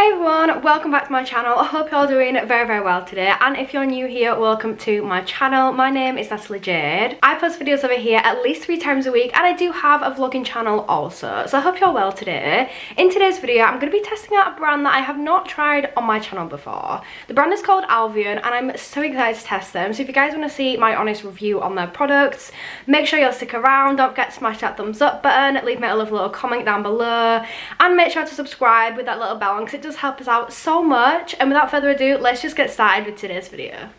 Hey everyone, welcome back to my channel. I hope you're all doing very well today, and if you're new here, welcome to my channel. My name is Natalie Jade. I post videos over here at least 3 times a week, and I do have a vlogging channel also, so I hope you're well today. In today's video, I'm going to be testing out a brand that I have not tried on my channel before. The brand is called Alviun, and I'm so excited to test them. So if you guys want to see my honest review on their products, make sure you'll stick around. Don't forget to smash that thumbs up button, leave me a lovely little comment down below, and make sure to subscribe with that little bell on, because it does help us out so much. And without further ado, let's just get started with today's video.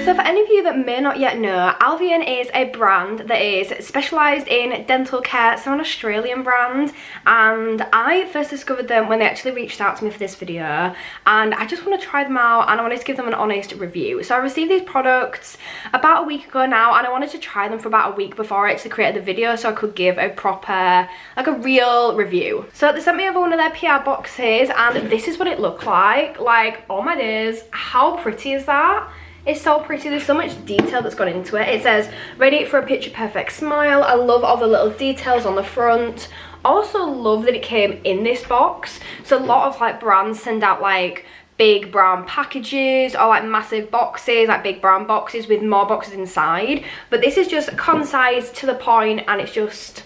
So for any of you that may not yet know, Alviun is a brand that is specialised in dental care. It's an Australian brand, and I first discovered them when they actually reached out to me for this video, and I just want to try them out and I wanted to give them an honest review. So I received these products about a week ago now, and I wanted to try them for about a week before I actually created the video so I could give a proper, like a real review. So they sent me over one of their PR boxes, and this is what it looked like. Like, oh my days, how pretty is that? It's so pretty. There's so much detail that's gone into it. It says, ready for a picture perfect smile. I love all the little details on the front. Also love that it came in this box. So a lot of like brands send out like big brown packages or like massive boxes, like big brown boxes with more boxes inside. But this is just concise, to the point, and it's just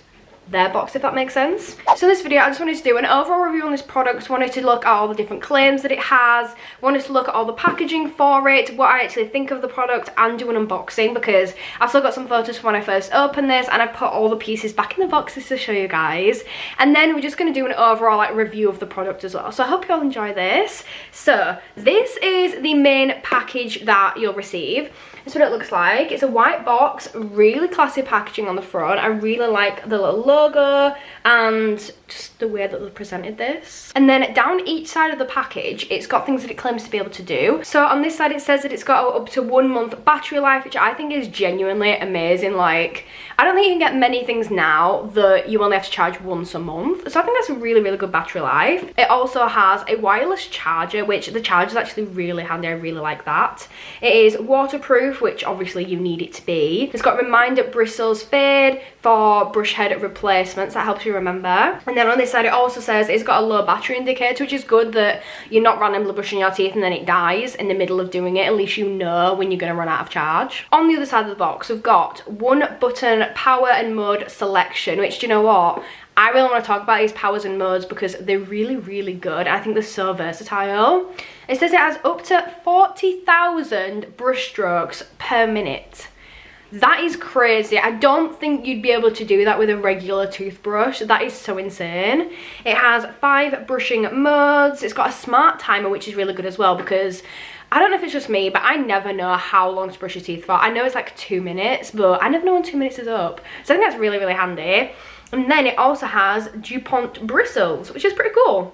their box, if that makes sense. So this video, I just wanted to do an overall review on this product. Wanted to look at all the different claims that it has, wanted to look at all the packaging for it, what I actually think of the product, and do an unboxing, because I've still got some photos from when I first opened this, and I put all the pieces back in the boxes to show you guys. And then we're just going to do an overall like review of the product as well. So I hope you all enjoy this. So this is the main package that you'll receive. This is what it looks like. It's a white box, really classy packaging on the front. I really like the little logo and just the way that they presented this. And then down each side of the package, it's got things that it claims to be able to do. So on this side, it says that it's got up to 1 month battery life, which I think is genuinely amazing. Like, I don't think you can get many things now that you only have to charge once a month. So I think that's a really good battery life. It also has a wireless charger, which the charger is actually really handy. I really like that. It is waterproof, which obviously you need it to be. It's got reminder bristles fade for brush head replacements. That helps you remember. And then on this side, it also says it's got a low battery indicator, which is good, that you're not randomly brushing your teeth and then it dies in the middle of doing it. At least you know when you're going to run out of charge. On the other side of the box, we've got 1-button power and mode selection, which, do you know what? I really want to talk about these powers and modes because they're really good. I think they're so versatile. It says it has up to 40,000 brush strokes per minute. That is crazy. I don't think you'd be able to do that with a regular toothbrush. That is so insane. It has 5 brushing modes. It's got a smart timer, which is really good as well, because I don't know if it's just me, but I never know how long to brush your teeth for. I know it's like 2 minutes, but I never know when 2 minutes is up. So I think that's really handy. And then it also has DuPont bristles, which is pretty cool.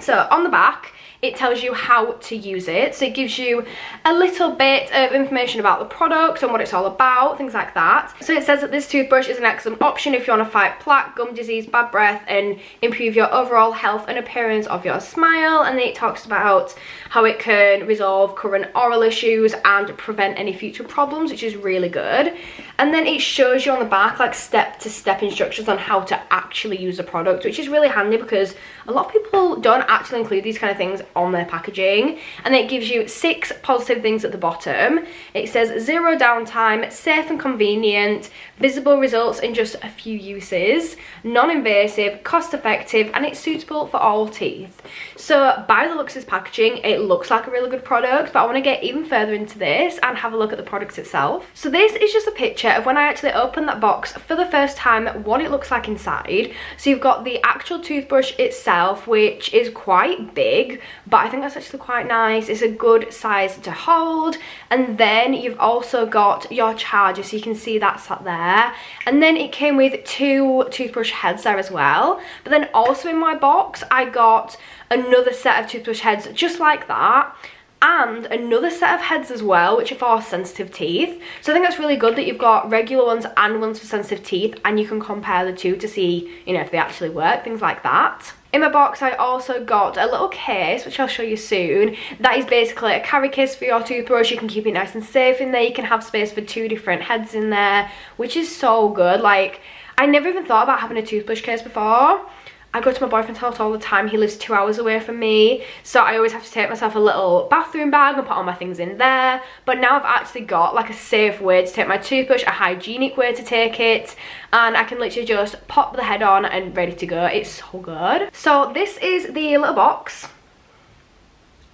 So on the back, it tells you how to use it. So it gives you a little bit of information about the product and what it's all about, things like that. So it says that this toothbrush is an excellent option if you want to fight plaque, gum disease, bad breath, and improve your overall health and appearance of your smile. And then it talks about how it can resolve current oral issues and prevent any future problems, which is really good. And then it shows you on the back like step-to-step instructions on how to actually use the product, which is really handy because a lot of people don't actually include these kind of things on their packaging. And then it gives you 6 positive things at the bottom. It says 0 downtime, safe and convenient, visible results in just a few uses, non-invasive, cost-effective, and it's suitable for all teeth. So by the looks of this packaging, it looks like a really good product, but I want to get even further into this and have a look at the product itself. So this is just a picture of when I actually opened that box for the first time, what it looks like inside. So you've got the actual toothbrush itself, which is quite big, but I think that's actually quite nice. It's a good size to hold. And then you've also got your charger, so you can see that sat there. And then it came with 2 toothbrush heads there as well. But then also in my box, I got another set of toothbrush heads just like that, and another set of heads as well, which are for sensitive teeth. So I think that's really good that you've got regular ones and ones for sensitive teeth, and you can compare the two to see, you know, if they actually work, things like that. In my box, I also got a little case, which I'll show you soon. That is basically a carry case for your toothbrush. You can keep it nice and safe in there. You can have space for 2 different heads in there, which is so good. Like, I never even thought about having a toothbrush case before. I go to my boyfriend's house all the time. He lives 2 hours away from me, so I always have to take myself a little bathroom bag and put all my things in there. But now I've actually got like a safe way to take my toothbrush, a hygienic way to take it, and I can literally just pop the head on and ready to go. It's so good. So this is the little box.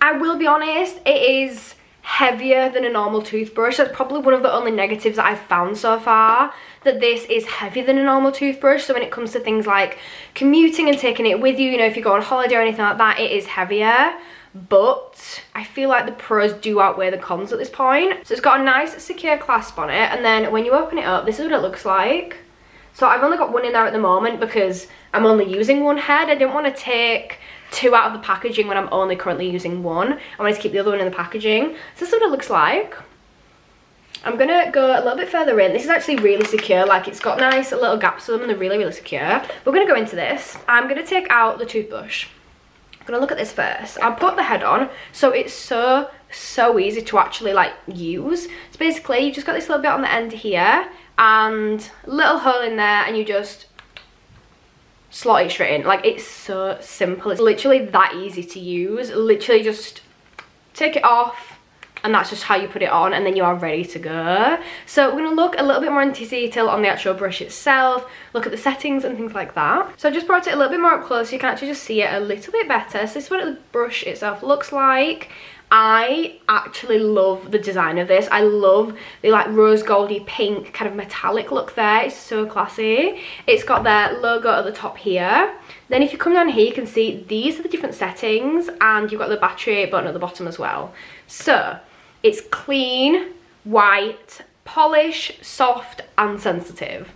I will be honest, it is heavier than a normal toothbrush. That's probably one of the only negatives that I've found so far, that this is heavier than a normal toothbrush. So when it comes to things like commuting and taking it with you, you know, if you go on holiday or anything like that, it is heavier. But I feel like the pros do outweigh the cons at this point. So it's got a nice secure clasp on it, and then when you open it up, this is what it looks like. So I've only got one in there at the moment because I'm only using one head. I didn't want to take 2 out of the packaging when I'm only currently using one. I wanted to keep the other one in the packaging. So this is what it looks like. I'm gonna go a little bit further in. This is actually really secure, like it's got nice little gaps to them and they're really, really secure. We're gonna go into this. I'm gonna take out the toothbrush. I'm gonna look at this first. I'll put the head on, so it's so easy to actually like use. So basically you've just got this little bit on the end here and a little hole in there, and you just slot it straight in. Like, it's so simple. It's literally that easy to use. Literally just take it off and that's just how you put it on, and then you are ready to go. So we're going to look a little bit more into detail on the actual brush itself, look at the settings and things like that. So I just brought it a little bit more up close so you can actually just see it a little bit better. So this is what the brush itself looks like. I actually love the design of this. I love the like rose goldy pink kind of metallic look there. It's so classy. It's got their logo at the top here. Then if you come down here, you can see these are the different settings, and you've got the battery button at the bottom as well. So it's clean, white, polish, soft and sensitive.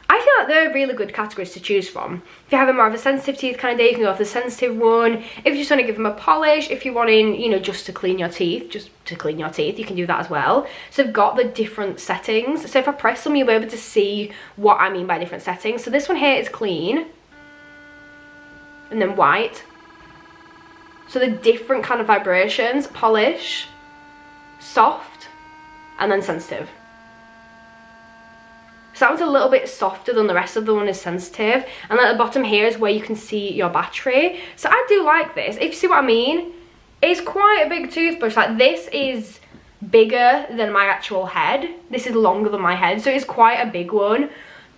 I feel like they're really good categories to choose from. If you're having more of a sensitive teeth kind of day, you can go for the sensitive one. If you just want to give them a polish, if you're wanting, you know, just to clean your teeth, you can do that as well. So I've got the different settings. So if I press them, you'll be able to see what I mean by different settings. So this one here is clean, and then white. So the different kind of vibrations: polish, soft, and then sensitive. So that one's a little bit softer than the rest of the one is sensitive. And then at the bottom here is where you can see your battery. So I do like this. If you see what I mean, it's quite a big toothbrush. Like, this is bigger than my actual head. This is longer than my head, so it's quite a big one.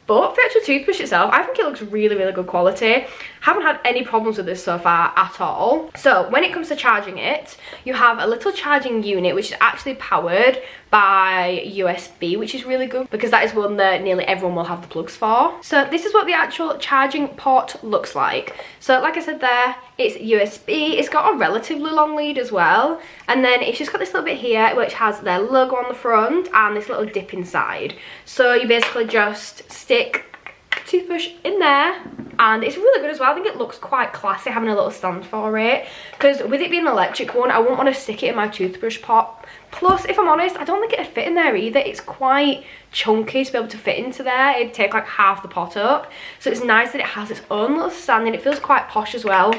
But for the actual toothbrush itself, I think it looks really, really good quality. Haven't had any problems with this so far at all. So when it comes to charging it, you have a little charging unit which is actually powered by USB, which is really good because that is one that nearly everyone will have the plugs for. So this is what the actual charging port looks like. So like I said there, it's USB. It's got a relatively long lead as well, and then it's just got this little bit here which has their logo on the front and this little dip inside. So you basically just stick a toothbrush in there, and it's really good as well. I think it looks quite classy having a little stand for it, because with it being an electric one, I wouldn't want to stick it in my toothbrush pot. Plus, if I'm honest, I don't think it'd fit in there either. It's quite chunky to be able to fit into there. It'd take like half the pot up. So it's nice that it has its own little stand, and it feels quite posh as well,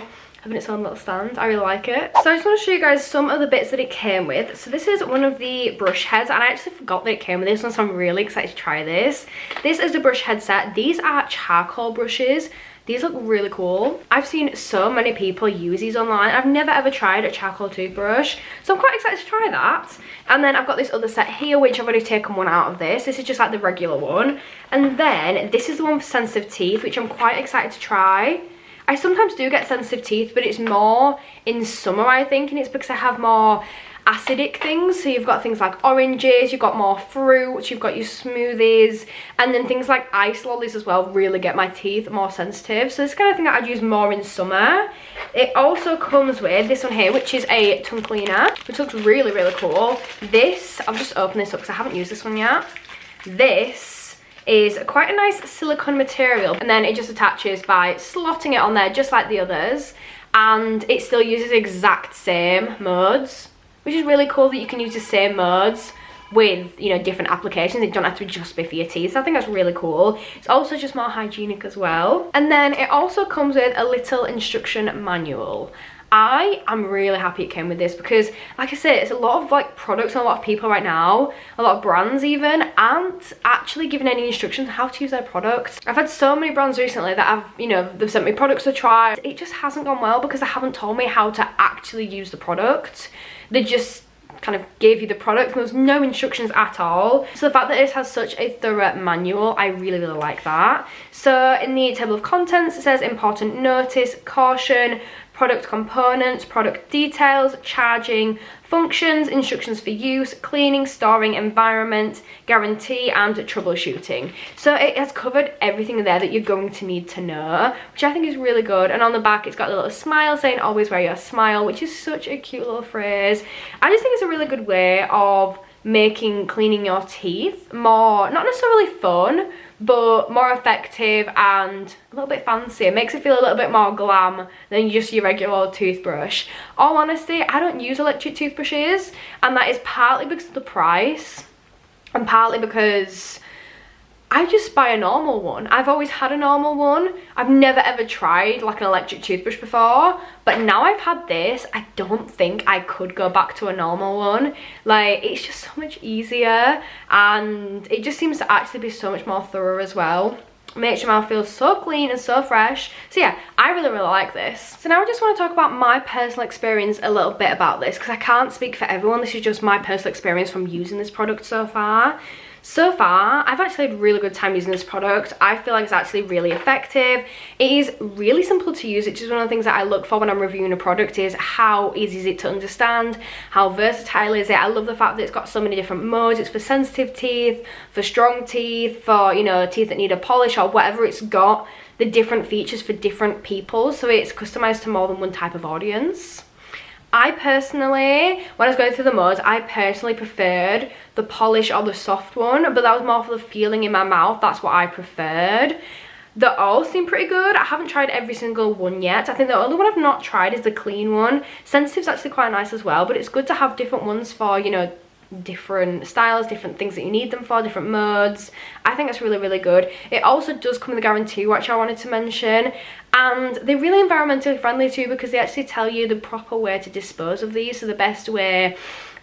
having its own little stand. I really like it. So I just want to show you guys some of the bits that it came with. So this is one of the brush heads, and I actually forgot that it came with this one, so I'm really excited to try this. This is the brush head set. These are charcoal brushes. These look really cool. I've seen so many people use these online. I've never ever tried a charcoal toothbrush, so I'm quite excited to try that. And then I've got this other set here, which I've already taken one out of this. This is just like the regular one. And then this is the one for sensitive teeth, which I'm quite excited to try. I sometimes do get sensitive teeth, but it's more in summer, I think, and it's because I have more acidic things. So you've got things like oranges, you've got more fruit, you've got your smoothies, and then things like ice lollies as well really get my teeth more sensitive. So this kind of thing that I'd use more in summer. It also comes with this one here, which is a tongue cleaner, which looks really, really cool. This, I'll just open this up because I haven't used this one yet. This is quite a nice silicone material, and then it just attaches by slotting it on there just like the others, and it still uses exact same modes, which is really cool that you can use the same modes with, you know, different applications. It don't have to just be for your teeth. So I think that's really cool. It's also just more hygienic as well. And then it also comes with a little instruction manual. I am really happy it came with this because, like I said, it's a lot of like products and a lot of people right now, a lot of brands even, aren't actually giving any instructions on how to use their products. I've had so many brands recently that have, you know, they've sent me products to try. It just hasn't gone well because they haven't told me how to actually use the product. They just kind of gave you the product and there's no instructions at all. So the fact that this has such a thorough manual, I really like that. So in the table of contents, it says important notice, caution, product components, product details, charging, functions, instructions for use, cleaning, storing, environment, guarantee, and troubleshooting. So it has covered everything there that you're going to need to know, which I think is really good. And on the back, it's got a little smile saying always wear your smile, which is such a cute little phrase. I just think it's a really good way of making cleaning your teeth more, not necessarily fun, but more effective and a little bit fancy. It makes it feel a little bit more glam than just your regular old toothbrush. All honesty, I don't use electric toothbrushes, and that is partly because of the price and partly because I just buy a normal one. I've always had a normal one. I've never ever tried like an electric toothbrush before, but now I've had this, I don't think I could go back to a normal one. Like, it's just so much easier and it just seems to actually be so much more thorough as well. Makes your mouth feel so clean and so fresh. So yeah, I really like this. So now I just want to talk about my personal experience a little bit about this because I can't speak for everyone. This is just my personal experience from using this product so far. So far, I've actually had a really good time using this product. I feel like it's actually really effective. It is really simple to use, which is one of the things that I look for when I'm reviewing a product, is how easy is it to understand, how versatile is it. I love the fact that it's got so many different modes. It's for sensitive teeth, for strong teeth, for, you know, teeth that need a polish or whatever. It's got the different features for different people, so it's customized to more than one type of audience. I personally, when I was going through the modes, I personally preferred the polish or the soft one, but that was more for the feeling in my mouth. That's what I preferred. They all seem pretty good. I haven't tried every single one yet. I think the only one I've not tried is the clean one. Sensitive's actually quite nice as well, but it's good to have different ones for, you know, different styles, different things that you need them for, different modes. I think that's really good. It also does come with a guarantee, which I wanted to mention, and they're really environmentally friendly too because they actually tell you the proper way to dispose of these, so the best way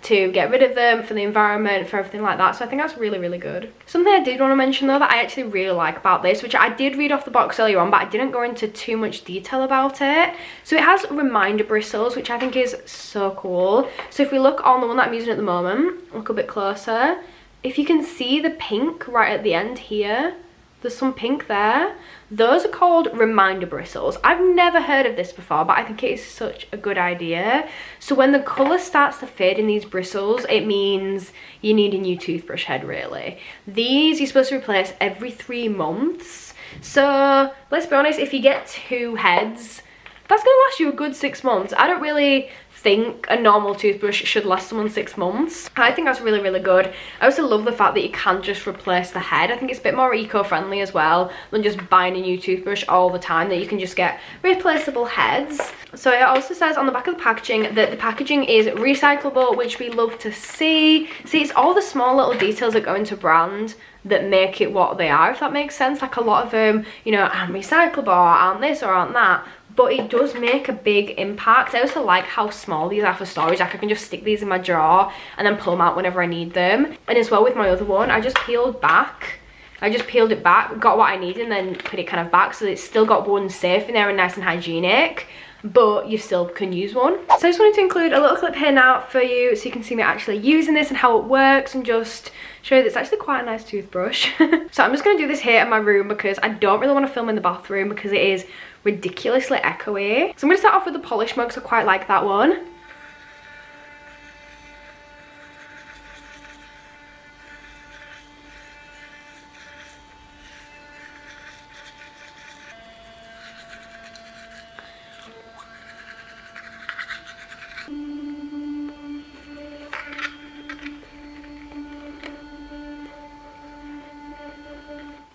to get rid of them for the environment, for everything like that. So I think that's really good. Something I did want to mention though that I actually really like about this, which I did read off the box earlier on, but I didn't go into too much detail about it. So it has reminder bristles, which I think is so cool. So if we look on the one that I'm using at the moment, look a bit closer, if you can see the pink right at the end here, there's some pink there. Those are called reminder bristles. I've never heard of this before, but I think it is such a good idea. So when the colour starts to fade in these bristles, it means you need a new toothbrush head, really. These you're supposed to replace every 3 months. So let's be honest, if you get 2 heads, that's going to last you a good 6 months. I don't really think a normal toothbrush should last someone 6 months. I think that's really good. I also love the fact that you can just replace the head. I think it's a bit more eco-friendly as well than just buying a new toothbrush all the time, that you can just get replaceable heads. So it also says on the back of the packaging that the packaging is recyclable, which we love to see. See, it's all the small little details that go into brand that make it what they are, if that makes sense. Like a lot of them, you know, aren't recyclable, or aren't this or aren't that, but it does make a big impact. I also like how small these are for storage. Like I can just stick these in my drawer and then pull them out whenever I need them. And as well with my other one, I just peeled it back, got what I needed, and then put it kind of back, so it's still got one safe in there and nice and hygienic, but you still can use one. So I just wanted to include a little clip here now for you so you can see me actually using this and how it works, and just show you that it's actually quite a nice toothbrush. So I'm just going to do this here in my room because I don't really want to film in the bathroom because it is ridiculously echoey. So I'm going to start off with the polish mug, so I quite like that one.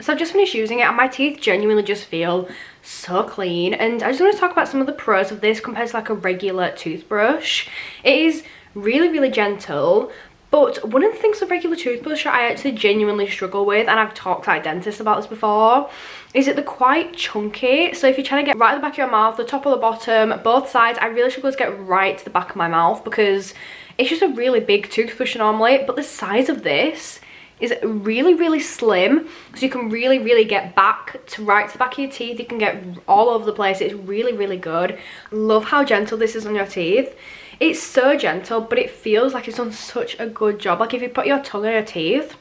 So I've just finished using it and my teeth genuinely just feel so clean, and I just want to talk about some of the pros of this compared to like a regular toothbrush. It is really gentle, But one of the things with regular toothbrush that I actually genuinely struggle with, and I've talked to dentists about this before, is that they're quite chunky. So if you're trying to get right at the back of your mouth, the top or the bottom, both sides, I really struggle to get right to the back of my mouth because it's just a really big toothbrush normally. But the size of this is really, really slim, so you can really get back to right to the back of your teeth. You can get all over the place. It's really, really good. Love how gentle this is on your teeth. It's so gentle, but it feels like it's done such a good job. Like if you put your tongue on your teeth,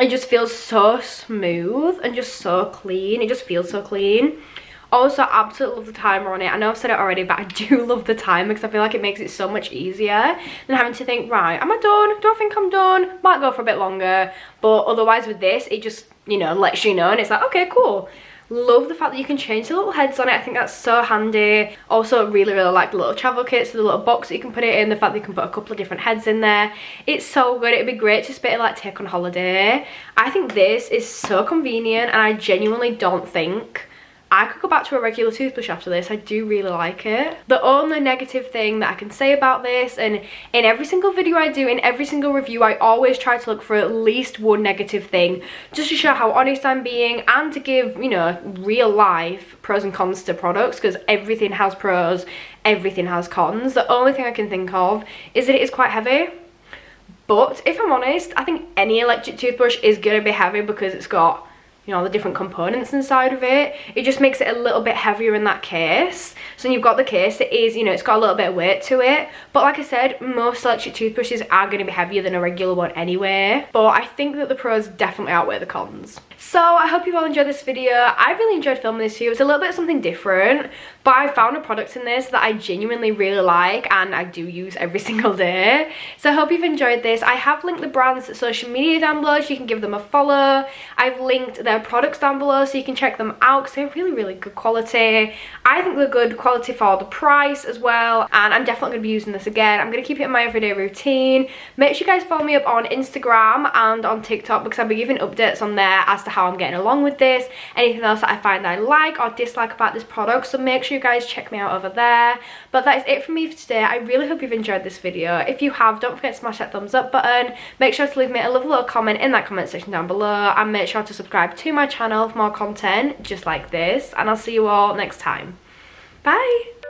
it just feels so smooth and just so clean. It just feels so clean. Also, absolutely love the timer on it. I know I've said it already, but I do love the timer because I feel like it makes it so much easier than having to think, right, am I done? Do I think I'm done? Might go for a bit longer. But otherwise with this, it just, you know, lets you know, and it's like, okay, cool. Love the fact that you can change the little heads on it. I think that's so handy. Also really like the little travel kits, the little box that you can put it in, the fact that you can put a couple of different heads in there. It's so good. It'd be great to just be able to like take on holiday. I think this is so convenient, and I genuinely don't think I could go back to a regular toothbrush after this. I do really like it. The only negative thing that I can say about this, and in every single video I do, in every single review, I always try to look for at least one negative thing, just to show how honest I'm being and to give, you know, real life pros and cons to products, because everything has pros, everything has cons. The only thing I can think of is that it is quite heavy. But if I'm honest, I think any electric toothbrush is going to be heavy because it's got, you know, the different components inside of it. It just makes it a little bit heavier in that case. So when you've got the case, it is, you know, it's got a little bit of weight to it. But like I said, most electric toothbrushes are going to be heavier than a regular one anyway. But I think that the pros definitely outweigh the cons. So I hope you all enjoyed this video. I really enjoyed filming this for you. It's a little bit something different, but I found a product in this that I genuinely really like and I do use every single day. So I hope you've enjoyed this. I have linked the brand's social media down below so you can give them a follow. I've linked their products down below so you can check them out because they're really good quality. I think they're good quality for the price as well, and I'm definitely going to be using this again. I'm going to keep it in my everyday routine. Make sure you guys follow me up on Instagram and on TikTok because I'll be giving updates on there as to how I'm getting along with this, anything else that I find I like or dislike about this product, so make sure you guys check me out over there. But that is it from me for today. I really hope you've enjoyed this video. If you have, don't forget to smash that thumbs up button. Make sure to leave me a lovely little comment in that comment section down below, and make sure to subscribe to my channel for more content just like this, and I'll see you all next time. Bye.